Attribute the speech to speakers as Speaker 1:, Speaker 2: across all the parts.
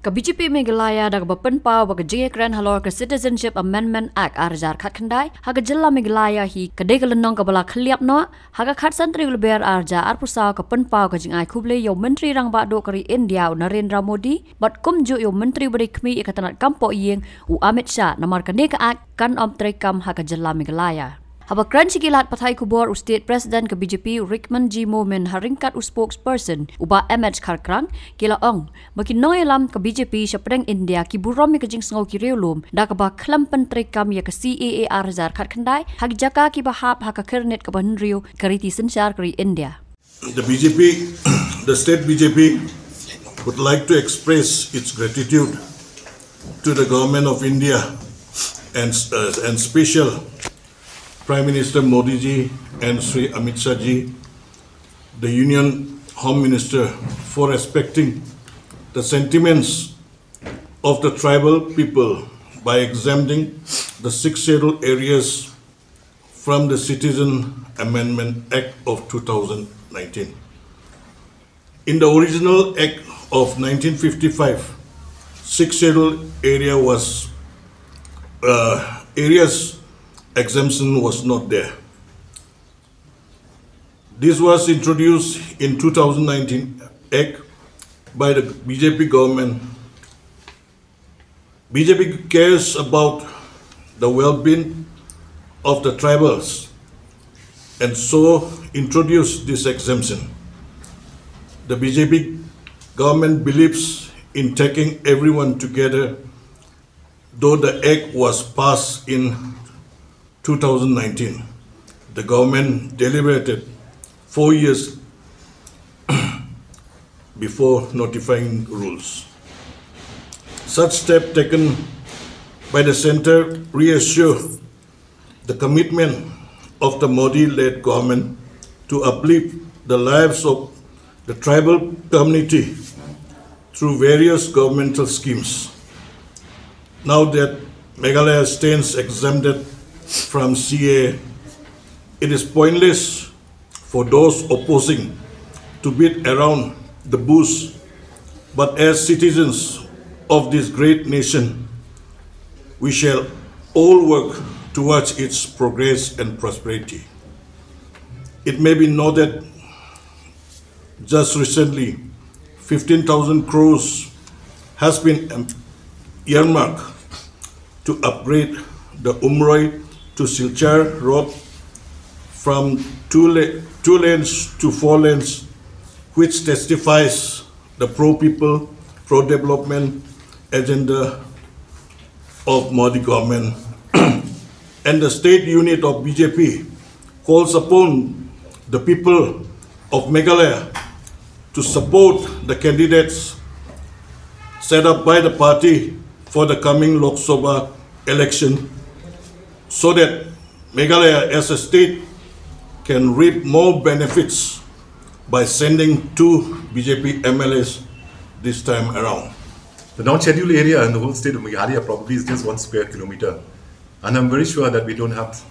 Speaker 1: Ka BJP Meghalaya dak bapenpau ba kejing kran halor ke Citizenship Amendment Act arjar khat khandai ha jilla Meghalaya hi kadai kelenong ka bala khliap no ha khat santri leber arja arpusa ka penpau ka jing ai Khublei yo menteri rang ba do kari India Narendra Modi bat kumju yo menteri beri khmi ikatanat kampo yeng u Amit Shah namar ka act kan om trekam ha jilla Meghalaya. Haba kran sikilat pathai kubor u state president ke BJP Rickman G. Momen haringkat u spokesperson uba MH Kharkrang kila ong makin noelam ke BJP syapedang India ki burom ke jing sngau ki reulum da ka ba khlam pentri kam ya ke CAA arzar khat khandai hak jaka ki bahap hak kernet ke banrio kariti sensyar kari India.
Speaker 2: The state BJP would like to express its gratitude to the government of India and special Prime Minister Modi ji and Sri Amit Shah ji, the Union Home Minister, for respecting the sentiments of the tribal people by exempting the 6 scheduled areas from the Citizen Amendment Act of 2019. In the original Act of 1955, 6 scheduled areas exemption was not there. This was introduced in 2019 Act by the BJP government. BJP cares about the well-being of the tribals and so introduced this exemption. The BJP government believes in taking everyone together, though the Act was passed in 2019. The government deliberated 4 years before notifying rules. Such step taken by the centre reassure the commitment of the Modi-led government to uplift the lives of the tribal community through various governmental schemes. Now that Meghalaya stands exempted from CAA, it is pointless for those opposing to beat around the bush, but as citizens of this great nation, we shall all work towards its progress and prosperity. It may be noted just recently 15,000 crores has been earmarked to upgrade the Umroi to Silchar road from 2 lanes to 4 lanes, which testifies the pro-people, pro-development agenda of Modi government. And the state unit of BJP calls upon the people of Meghalaya to support the candidates set up by the party for the coming Lok Sabha election, so that Meghalaya as a state can reap more benefits by sending 2 BJP MLAs this time around.
Speaker 3: The non-scheduled area in the whole state of Meghalaya probably is just 1 square kilometer. And I'm very sure that we don't have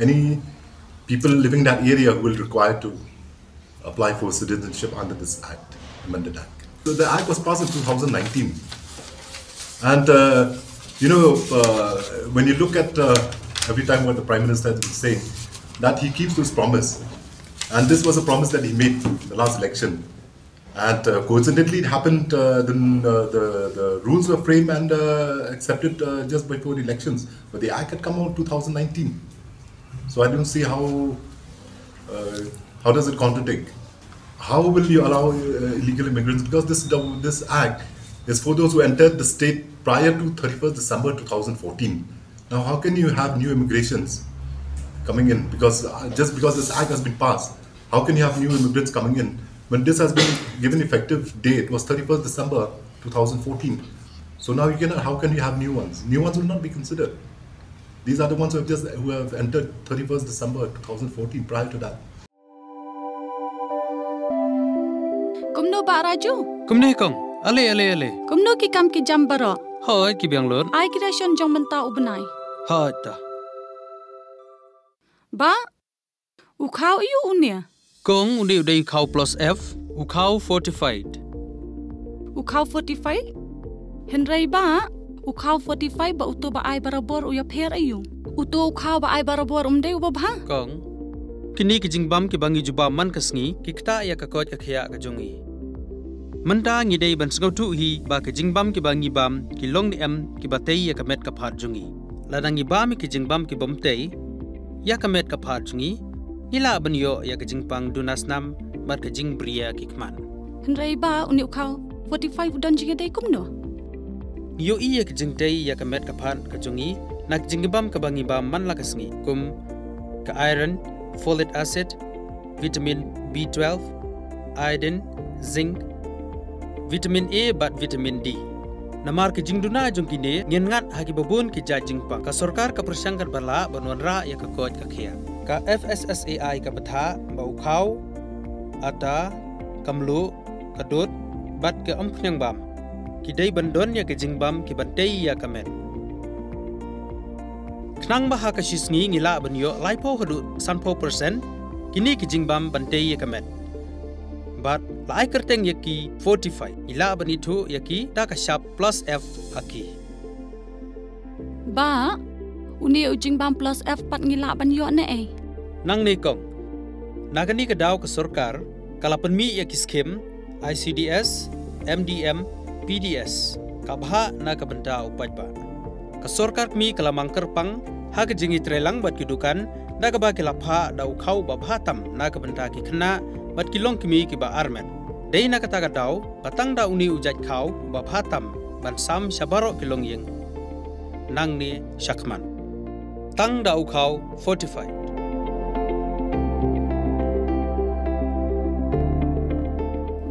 Speaker 3: any people living in that area who will require to apply for citizenship under this act, amended act. So the act was passed in 2019. And when you look at every time what the Prime Minister has been saying, that he keeps his promise. And this was a promise that he made in the last election. And coincidentally, it happened, the rules were framed and accepted just before the elections. But the act had come out in 2019. So I don't see how does it contradict? How will you allow illegal immigrants? Because this act is for those who entered the state prior to 31st December 2014. Now, how can you have new immigrations coming in? Because just because this act has been passed, how can you have new immigrants coming in? When this has been given effective date was 31st December 2014. So now how can you have new ones? New ones will not be considered. These are the ones who have entered 31st December 2014 prior to that.
Speaker 4: Kumno ba Raju?
Speaker 5: Kumne kong. Ale.
Speaker 4: Kumno ki kam ki jam baro.
Speaker 5: Hoi ki biang lor.
Speaker 4: Ai kira shon jong menta ubnai.
Speaker 5: Ha ta.
Speaker 4: Ba ukau yu unia.
Speaker 5: Kong undi udai khau plus F, ukau fortified.
Speaker 4: Ukau fortified? Henry ba, ukau 45 ba uto ba ai barabor uya pher ayu. Uto ukau ba ai barabor umde uba ba?
Speaker 5: Kong. Kini ki jingbam ki bangi juba man kasngi ki kta ya ka kot ka khia ka jongi. Manta ngi dei ban sngau tu hi ba ki jingbam ki bangi bam ki long ni em ki batei ya ka met ka phat jongi. Ladangi bam ki jingbam ki bomtei ya ka met ka phat jongi. Ila ban yo ya ka jingpang dunas nam bat ka jing bria ki kman.
Speaker 4: Henry ba uni ukau 45 udan jiga dei kumno.
Speaker 5: Yo iya ka jingtei ya ka met ka phat ka jongi nak jingbam ka bangi bam man la kasngi kum ka iron, folic acid, vitamin B12, iodine, zinc, vitamin A bat vitamin D. Namar ke jingduna jongkine ngen ngat haki babun ki jajingpa ka sarkar ka persangkat bala banwanra ya ka koj ka khia. Ka FSSAI ka batha ba ukhau ata kamlu kadut bat ke ampnyang bam. Ki dei bandon ya ke jingbam ki bantei ya kamen. Knang baha ka shisngi ngila banyo laipo hadu sanpo persen kini ki jingbam bantei ya kamen. But lai kerteng yaki 45 ila banitu yaki da ka sharp plus F haki.
Speaker 4: Ba, uni ujing bam plus F pat ngila ban yo ne eh.
Speaker 5: Nang ni kong. Nagani ka daw ka sarkar kalapan mi yaki skim ICDS, MDM, PDS kabha na ka banta upaj ba. Ka sarkar mi kalamang kerpang ha ka jingi trelang bat kidukan da ka ba kilapha da ukhau ba bhatam na ka banta ki khna bat kilong kimi ki ba armen. Dei na kata daw patang da uni ujat khau ba bhatam ban sam shabaro kilong yeng. Nang ni shakman. Tang da ukhau 45.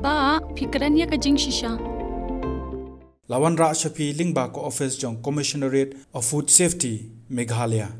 Speaker 4: Ba, pikran ya ka jing shisha.
Speaker 6: Lawan Ra Shafi Lingba ko office jong Commissionerate of Food Safety Meghalaya.